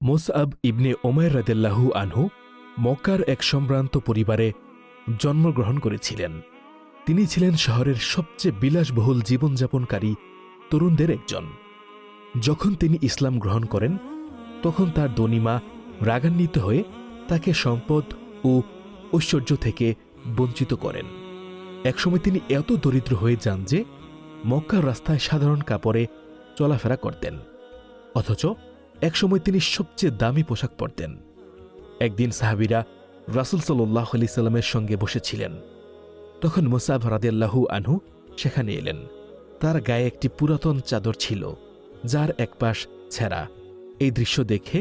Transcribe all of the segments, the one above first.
মুসআব ইবনে উমাইর রাদিয়াল্লাহু আনহু মক্কার এক সম্ভ্রান্ত পরিবারে জন্মগ্রহণ করেছিলেন। তিনি ছিলেন শহরের সবচেয়ে বিলাসবহুল জীবনযাপনকারী তরুণদের একজন। যখন তিনি ইসলাম গ্রহণ করেন তখন তার ধনী মা রাগান্বিত হয়ে তাকে সম্পদ ও ঐশ্বর্য থেকে বঞ্চিত করেন। একসময় তিনি এত দরিদ্র হয়ে যান যে মক্কার রাস্তায় সাধারণ কাপড়ে চলাফেরা করতেন, অথচ একসময় তিনি সবচেয়ে দামি পোশাক পরতেন। একদিন সাহাবীরা রাসূল সাল্লাল্লাহু আলাইহি সাল্লামের সঙ্গে বসেছিলেন। তখন মুসআব রাদিয়াল্লাহু আনহু সেখানে এলেন। তার গায়ে একটি পুরাতন চাদর ছিল, যার এক পাশ ছেঁড়া। এই দৃশ্য দেখে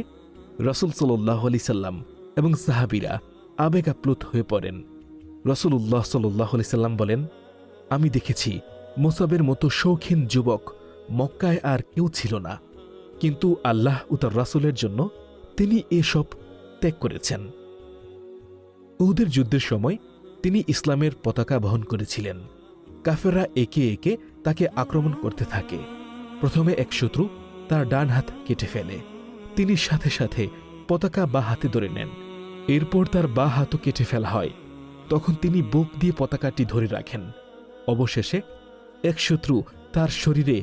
রাসূল সাল্লাল্লাহু আলাইহি সাল্লাম এবং সাহাবীরা আবেগ আপ্লুত হয়ে পড়েন। রাসূলুল্লাহ সাল্লাল্লাহু আলাইহি সাল্লাম বলেন, আমি দেখেছি মুসআবের মতো শৌখিন যুবক মক্কায় আর কেউ ছিল না, কিন্তু আল্লাহ ও তার রাসূলের জন্য তিনি এসব ত্যাগ করেছেন। উহুদের যুদ্ধের সময় তিনি ইসলামের পতাকা বহন করেছিলেন। কাফেররা একে একে তাকে আক্রমণ করতে থাকে। প্রথমে এক শত্রু তার ডান হাত কেটে ফেলে। তিনি সাথে সাথে পতাকা বা হাতে ধরে নেন। এরপর তার বা হাতও কেটে ফেলা হয়। তখন তিনি বুক দিয়ে পতাকাটি ধরে রাখেন। অবশেষে এক শত্রু তার শরীরে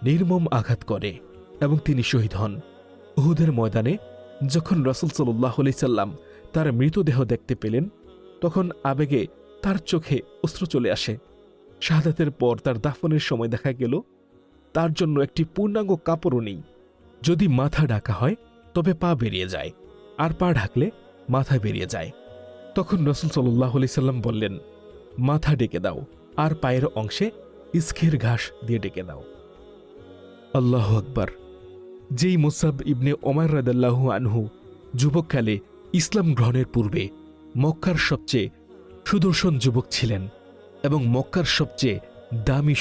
নির্মম আঘাত করে এবং তিনি শহীদ হন। উহুদের ময়দানে যখন রাসূল সাল্লাল্লাহু আলাইহি সাল্লাম তার মৃতদেহ দেখতে পেলেন, তখন আবেগে তার চোখে অশ্রু চলে আসে। শাহাদাতের পর তার দাফনের সময় দেখা গেল তার জন্য একটি পূর্ণাঙ্গ কাপড়ও নেই। যদি মাথা ঢাকা হয় তবে পা বেরিয়ে যায়, আর পা ঢাকলে মাথা বেরিয়ে যায়। তখন রাসূল সাল্লাল্লাহু আলাইহি সাল্লাম বললেন, মাথা ডেকে দাও আর পায়ের অংশে ইসখের ঘাস দিয়ে ডেকে দাও। আল্লাহু আকবার। যেই মুসআব ইবনে উমাইর রাদিয়াল্লাহু আনহু যুবককালে ইসলাম গ্রহণের পূর্বে মক্কার সবচেয়ে সুদর্শন যুবক ছিলেন এবং মক্কার সবচেয়ে দামি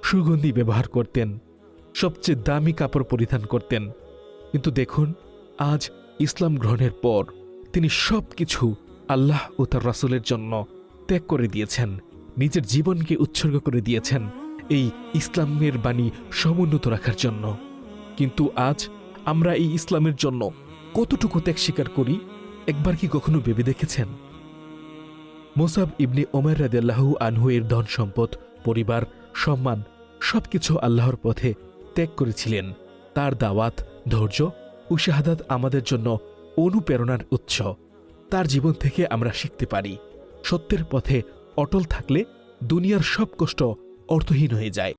সুগন্ধি ব্যবহার করতেন, সবচেয়ে দামি কাপড় পরিধান করতেন, কিন্তু দেখুন আজ ইসলাম গ্রহণের পর তিনি সবকিছু আল্লাহ ও তার রাসূলের জন্য ত্যাগ করে দিয়েছেন, নিজের জীবনকে উৎসর্গ করে দিয়েছেন এই ইসলামের বাণী সমুন্নত রাখার জন্য। কিন্তু আজ আমরা এই ইসলামের জন্য কতটুকু ত্যাগ স্বীকার করি, একবার কি কখনো ভেবে দেখেছেন? মুসআব ইবনে উমাইর রাদিয়াল্লাহু আনহু এর ধন সম্পদ, পরিবার, সম্মান সবকিছু আল্লাহর পথে ত্যাগ করেছিলেন। তার দাওয়াত, ধৈর্য ও শাহাদাত আমাদের জন্য অনুপ্রেরণার উৎস। তার জীবন থেকে আমরা শিখতে পারি, সত্যের পথে অটল থাকলে দুনিয়ার সব কষ্ট অর্থহীন হয়ে যায়।